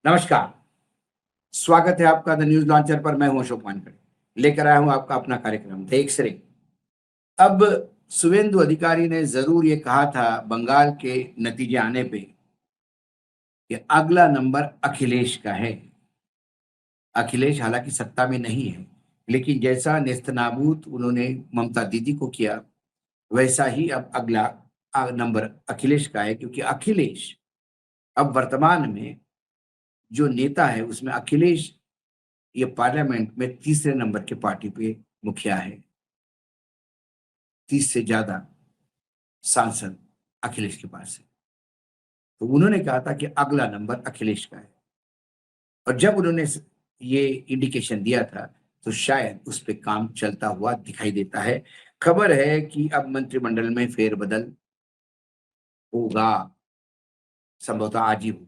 नमस्कार। स्वागत है आपका द न्यूज लॉन्चर पर। मैं हूं अशोक वानखड़े, लेकर आया हूं आपका अपना कार्यक्रम द एक्सरे। अब शुभेंदु अधिकारी ने जरूर ये कहा था बंगाल के नतीजे आने पे कि अगला नंबर अखिलेश का है। अखिलेश हालांकि सत्ता में नहीं है, लेकिन जैसा नेस्तनाबूद उन्होंने ममता दीदी को किया, वैसा ही अब अगला नंबर अखिलेश का है, क्योंकि अखिलेश अब वर्तमान में जो नेता है उसमें अखिलेश ये पार्लियामेंट में तीसरे नंबर के पार्टी पे मुखिया है। 30 से ज्यादा सांसद अखिलेश के पास है। तो उन्होंने कहा था कि अगला नंबर अखिलेश का है, और जब उन्होंने ये इंडिकेशन दिया था तो शायद उस पे काम चलता हुआ दिखाई देता है। खबर है कि अब मंत्रिमंडल में फेरबदल होगा, संभवतः आज ही होगा।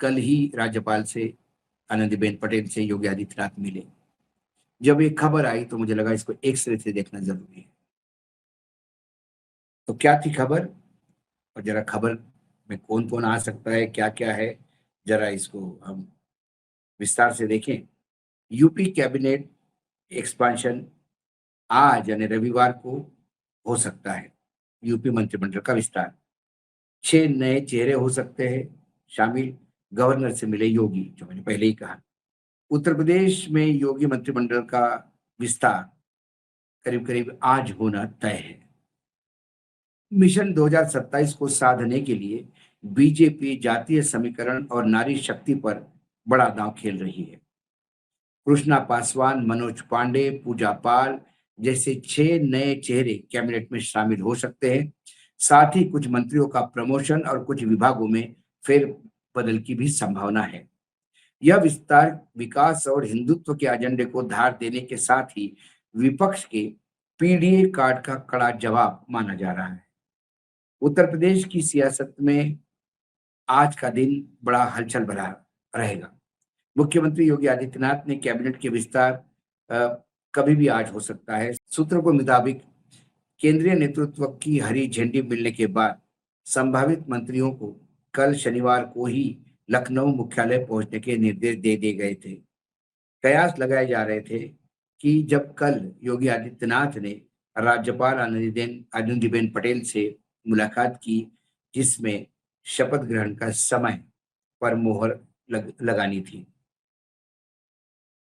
कल ही राज्यपाल से आनंदीबेन पटेल से योगी आदित्यनाथ मिले। जब ये खबर आई तो मुझे लगा इसको एक्सरे से देखना जरूरी है। तो क्या थी खबर, और जरा खबर में कौन कौन आ सकता है, क्या क्या है, जरा इसको हम विस्तार से देखें। यूपी कैबिनेट एक्सपांशन आज यानी रविवार को हो सकता है। यूपी मंत्रिमंडल का विस्तार, 6 नए चेहरे हो सकते हैं शामिल। गवर्नर से मिले योगी, जो मैंने पहले ही कहा। उत्तर प्रदेश में योगी मंत्रिमंडल का विस्तार करीब करीब आज होना तय है। मिशन 2027 को साधने के लिए बीजेपी जातीय समीकरण और नारी शक्ति पर बड़ा दांव खेल रही है। कृष्णा पासवान, मनोज पांडे, पूजा पाल जैसे 6 नए चेहरे कैबिनेट में शामिल हो सकते हैं। साथ ही कुछ मंत्रियों का प्रमोशन और कुछ विभागों में फेरबदल की भी संभावना है। यह विस्तार विकास और हिंदुत्व के एजेंडे को धार देने के साथ ही विपक्ष के पीडीए कार्ड का कड़ा जवाब माना जा रहा है। उत्तर प्रदेश की सियासत में आज का दिन बड़ा हलचल भरा रहेगा। मुख्यमंत्री योगी आदित्यनाथ ने कैबिनेट के विस्तार कभी भी आज हो सकता है। सूत्रों के मुताबिक केंद्रीय नेतृत्व की हरी झंडी मिलने के बाद संभावित मंत्रियों को कल शनिवार को ही लखनऊ मुख्यालय पहुंचने के निर्देश दे दिए गए थे। कयास लगाए जा रहे थे कि जब कल योगी आदित्यनाथ ने राज्यपाल आनंदीबेन पटेल से मुलाकात की, जिसमें शपथ ग्रहण का समय पर मोहर लगानी थी।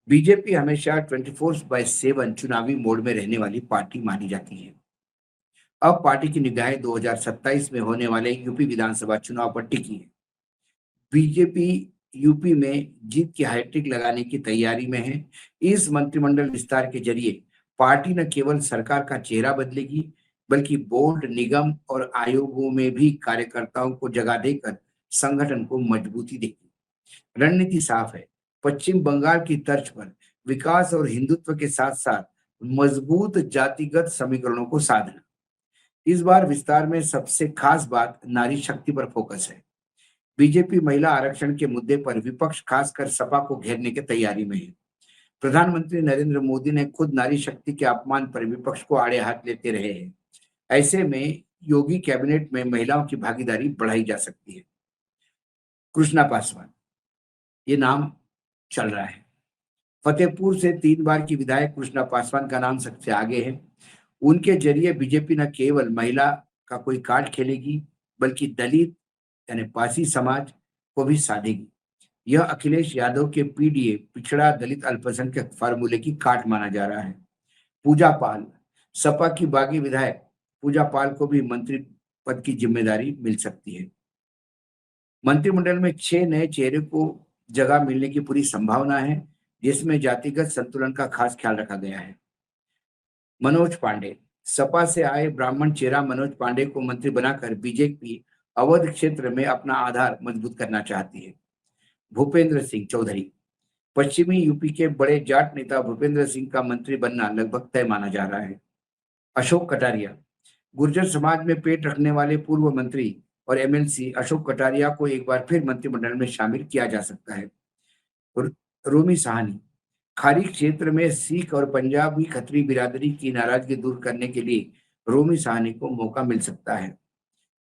बीजेपी हमेशा 24/7 चुनावी मोड में रहने वाली पार्टी मानी जाती है। अब पार्टी की निगाहें 2027 में होने वाले यूपी विधानसभा चुनाव पर टिकी है। बीजेपी यूपी में जीत की हैट्रिक लगाने की तैयारी में है। इस मंत्रिमंडल विस्तार के जरिए पार्टी न केवल सरकार का चेहरा बदलेगी, बल्कि बोर्ड, निगम और आयोगों में भी कार्यकर्ताओं को जगह देकर संगठन को मजबूती देगी। रणनीति साफ है, पश्चिम बंगाल की तर्ज पर विकास और हिंदुत्व के साथ साथ मजबूत जातिगत समीकरणों को साधना। इस बार विस्तार में सबसे खास बात नारी शक्ति पर फोकस है। बीजेपी महिला आरक्षण के मुद्दे पर विपक्ष, खासकर सपा को घेरने की तैयारी में है। प्रधानमंत्री नरेंद्र मोदी ने खुद नारी शक्ति के अपमान पर विपक्ष को आड़े हाथ लेते रहे हैं। ऐसे में योगी कैबिनेट में महिलाओं की भागीदारी बढ़ाई जा सकती है। कृष्णा पासवान ये नाम चल रहा है। फतेहपुर से 3 बार की विधायक कृष्णा पासवान का नाम सबसे आगे है। उनके जरिए बीजेपी न केवल महिला का कोई कार्ड खेलेगी, बल्कि दलित यानी पासी समाज को भी साधेगी। यह अखिलेश यादव के पीडीए पिछड़ा दलित अल्पसंख्यक फार्मूले की काट माना जा रहा है। पूजा पाल, सपा की बागी विधायक पूजा पाल को भी मंत्री पद की जिम्मेदारी मिल सकती है। मंत्रिमंडल में 6 नए चेहरे को जगह मिलने की पूरी संभावना है, जिसमें जातिगत संतुलन का खास ख्याल रखा गया है। मनोज पांडे, सपा से आए ब्राह्मण चेहरा मनोज पांडे को मंत्री बनाकर बीजेपी अवध क्षेत्र में अपना आधार मजबूत करना चाहती है। भूपेंद्र सिंह चौधरी, पश्चिमी यूपी के बड़े जाट नेता भूपेंद्र सिंह का मंत्री बनना लगभग तय माना जा रहा है। अशोक कटारिया, गुर्जर समाज में पेट रखने वाले पूर्व मंत्री और एमएलसी अशोक कटारिया को एक बार फिर मंत्रिमंडल में शामिल किया जा सकता है। रोमी साहनी, खाड़ी क्षेत्र में सिख और पंजाबी खत्री बिरादरी की नाराजगी दूर करने के लिए रोमी साहनी को मौका मिल सकता है।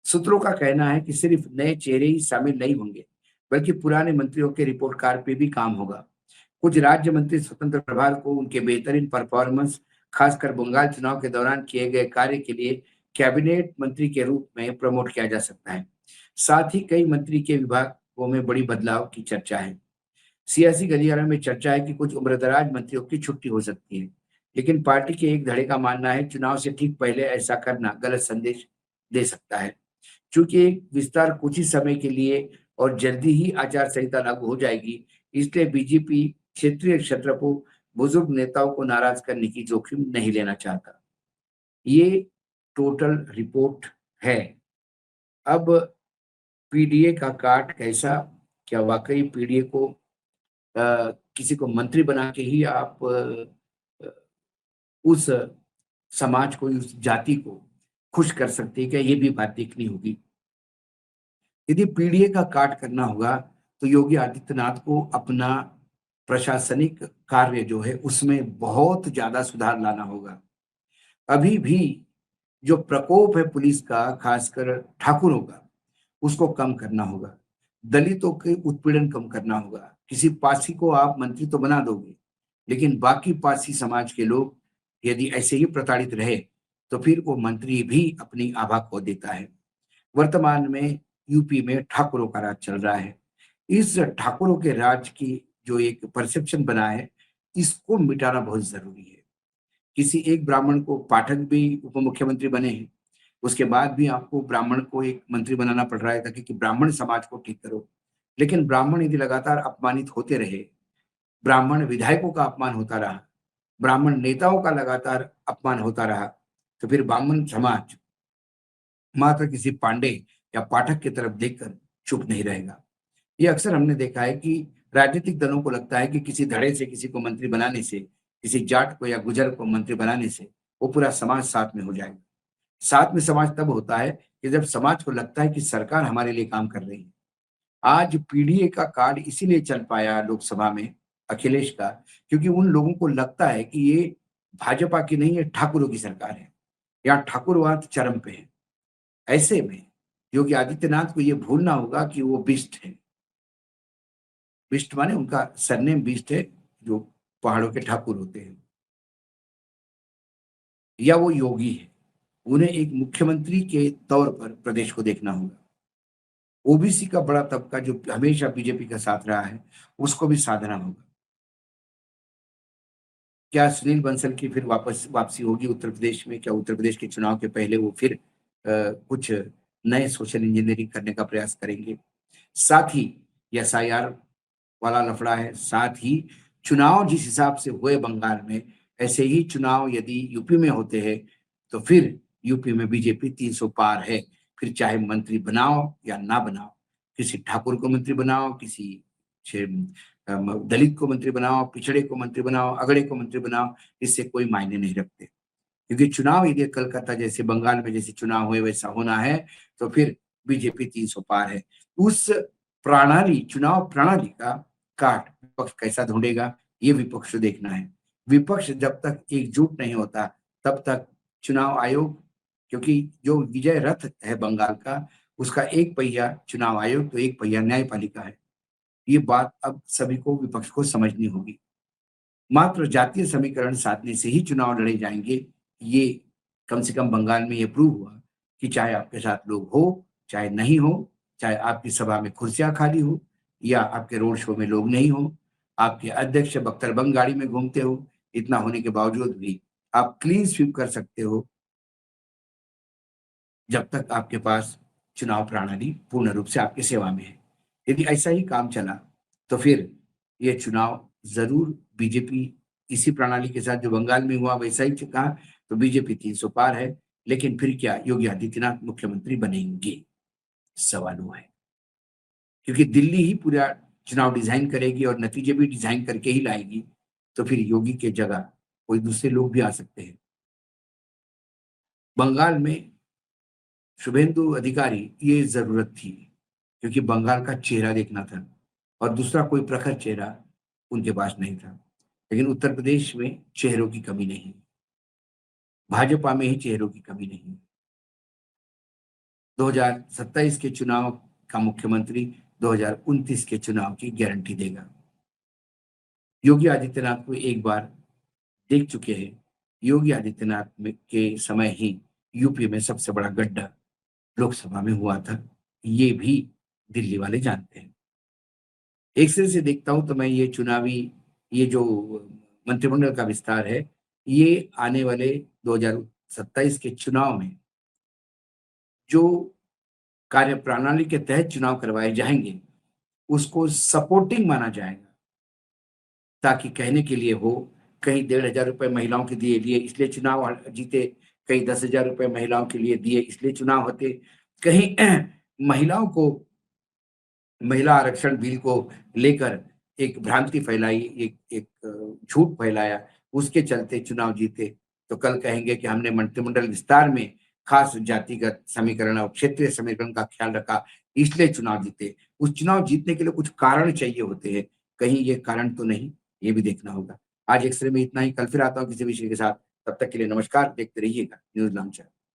सूत्रों का कहना है कि सिर्फ नए चेहरे ही शामिल नहीं होंगे, बल्कि पुराने मंत्रियों के रिपोर्ट कार्ड पे भी काम होगा। कुछ राज्य मंत्री स्वतंत्र प्रभार को उनके बेहतरीन परफॉर्मेंस, खासकर बंगाल चुनाव के दौरान किए गए कार्य के लिए कैबिनेट मंत्री के रूप में प्रमोट किया जा सकता है। साथ ही कई मंत्री के विभागों में बड़ी बदलाव की चर्चा है। सियासी गलियारों में चर्चा है कि कुछ उम्रदराज मंत्रियों की छुट्टी हो सकती है, लेकिन पार्टी के एक धड़े का मानना है चुनाव से ठीक पहले ऐसा करना गलत संदेश दे सकता है। चूंकि एक विस्तार कुछ ही समय के लिए और जल्दी ही आचार संहिता लागू हो जाएगी, इसलिए बीजेपी क्षेत्रीय क्षेत्र को बुजुर्ग नेताओं को नाराज करने की जोखिम नहीं लेना चाहता। ये टोटल रिपोर्ट है। अब पीडीए का काट कैसा, क्या वाकई पीडीए को किसी को मंत्री बना के ही आप उस समाज को, उस जाति को खुश कर सकते हैं क्या, ये भी बात देखनी होगी। यदि पीडीए का काट करना होगा तो योगी आदित्यनाथ को अपना प्रशासनिक कार्य जो है उसमें बहुत ज्यादा सुधार लाना होगा। अभी भी जो प्रकोप है पुलिस का, खासकर ठाकुरों का, उसको कम करना होगा। दलितों के उत्पीड़न कम करना होगा। किसी पासी को आप मंत्री तो बना दोगे, लेकिन बाकी पासी समाज के लोग यदि ऐसे ही प्रताड़ित रहे तो फिर वो मंत्री भी अपनी आभा खो देता है। वर्तमान में यूपी में ठाकुरों का राज चल रहा है। इस ठाकुरों के राज की जो एक परसेप्शन बना है, इसको मिटाना बहुत जरूरी है। किसी एक ब्राह्मण को, पाठक भी उप मुख्यमंत्री बने हैं, उसके बाद भी आपको ब्राह्मण को एक मंत्री बनाना पड़ रहा है ताकि कि ब्राह्मण समाज को ठीक करो। लेकिन ब्राह्मण यदि लगातार अपमानित होते रहे, ब्राह्मण विधायकों का अपमान होता रहा, ब्राह्मण नेताओं का लगातार अपमान होता रहा, तो फिर ब्राह्मण समाज मात्र किसी पांडे या पाठक की तरफ देखकर चुप नहीं रहेगा। ये अक्सर हमने देखा है कि राजनीतिक दलों को लगता है कि किसी धड़े से किसी को मंत्री बनाने से, किसी जाट को या गुजर को मंत्री बनाने से वो पूरा समाज साथ में हो जाएगा। साथ में समाज तब होता है कि जब समाज को लगता है कि सरकार हमारे लिए काम कर रही है। आज पीडीए का कार्ड इसीलिए चल पाया लोकसभा में, अखिलेश का, क्योंकि उन लोगों को लगता है कि ये भाजपा की नहीं, ये ठाकुरों की सरकार है। यहाँ ठाकुरवाद चरम पे है। ऐसे में योगी आदित्यनाथ को ये भूलना होगा कि वो बिष्ट है। बिष्ट माने उनका सरनेम बिष्ट है, जो पहाड़ों के ठाकुर होते हैं, या वो योगी है। उन्हें एक मुख्यमंत्री के तौर पर प्रदेश को देखना होगा। ओबीसी का बड़ा तबका जो हमेशा बीजेपी का साथ रहा है, उसको भी साधना होगा। क्या सुनील बंसल की फिर वापसी होगी उत्तर प्रदेश में? क्या उत्तर प्रदेश के चुनाव के पहले वो फिर कुछ नए सोशल इंजीनियरिंग करने का प्रयास करेंगे? साथ ही एसआईआर वाला लफड़ा है, साथ ही चुनाव जिस हिसाब से हुए बंगाल में, ऐसे ही चुनाव यदि यूपी में होते हैं तो फिर यूपी में बीजेपी 300 पार है। फिर चाहे मंत्री बनाओ या ना बनाओ, किसी ठाकुर को मंत्री बनाओ, किसी दलित को मंत्री बनाओ, पिछड़े को मंत्री बनाओ, अगड़े को मंत्री बनाओ, इससे कोई मायने नहीं रखते। क्योंकि चुनाव यदि कलकत्ता जैसे, बंगाल में जैसे चुनाव हुए वैसा होना है तो फिर बीजेपी 300 पार है। उस प्रणाली, चुनाव प्रणाली का काट विपक्ष कैसा ढूंढेगा, ये विपक्ष को देखना है। विपक्ष जब तक एकजुट नहीं होता तब तक चुनाव आयोग, क्योंकि जो विजय रथ है बंगाल का, उसका एक पहिया चुनाव आयोग तो एक पहिया न्यायपालिका है। ये बात अब सभी को, विपक्ष को समझनी होगी। मात्र जातीय समीकरण साधने से ही चुनाव लड़े जाएंगे, ये कम से कम बंगाल में ये प्रूव हुआ कि चाहे आपके साथ लोग हो, चाहे नहीं हो, चाहे आपकी सभा में कुर्सियां खाली हो या आपके रोड शो में लोग नहीं हो, आपके अध्यक्ष बख्तरबंद गाड़ी में घूमते हो, इतना होने के बावजूद भी आप क्लीन स्वीप कर सकते हो जब तक आपके पास चुनाव प्रणाली पूर्ण रूप से आपकी सेवा में है। यदि ऐसा ही काम चला तो फिर ये चुनाव जरूर बीजेपी इसी प्रणाली के साथ जो बंगाल में हुआ वैसा ही कहा तो बीजेपी 300 पार है। लेकिन फिर क्या योगी आदित्यनाथ मुख्यमंत्री बनेंगे? सवाल वो है। क्योंकि दिल्ली ही पूरा चुनाव डिजाइन करेगी और नतीजे भी डिजाइन करके ही लाएगी, तो फिर योगी के जगह कोई दूसरे लोग भी आ सकते हैं। बंगाल में शुभेंदु अधिकारी ये जरूरत थी, क्योंकि बंगाल का चेहरा देखना था और दूसरा कोई प्रखर चेहरा उनके पास नहीं था। लेकिन उत्तर प्रदेश में चेहरों की कमी नहीं, भाजपा में ही चेहरों की कमी नहीं। 2027 के चुनाव का मुख्यमंत्री 2029 के चुनाव की गारंटी देगा। योगी आदित्यनाथ को एक बार देख चुके हैं। योगी आदित्यनाथ के समय ही यूपी में सबसे बड़ा गड्ढा लोकसभा में हुआ था। ये भी दिल्ली वाले जानते हैं। एक सिरे से देखता हूं तो मैं ये जो मंत्रिमंडल का विस्तार है, ये आने वाले 2027 के चुनाव में जो कार्यप्रणाली के तहत चुनाव करवाए जाएंगे, उसको सपोर्टिंग माना जाएगा, ताकि कहने के लिए हो, कहीं 1,500 रुपए महिलाओं के दिए इसलिए चुनाव जीते, कहीं 10,000 रुपए महिलाओं के लिए दिए इसलिए चुनाव होते, कहीं महिलाओं को महिला आरक्षण बिल को लेकर एक भ्रांति फैलाई, एक एक झूठ फैलाया, उसके चलते चुनाव जीते। तो कल कहेंगे कि हमने मंत्रिमंडल विस्तार में खास जातिगत समीकरण और क्षेत्रीय समीकरण का ख्याल रखा, इसलिए चुनाव जीते। उस चुनाव जीतने के लिए कुछ कारण चाहिए होते हैं, कहीं ये कारण तो नहीं, ये भी देखना होगा। आज एक्स-रे में इतना ही, कल फिर आता हूँ किसी विषय के साथ। तब तक के लिए नमस्कार, देखते रहिएगा न्यूज़ लॉन्चर।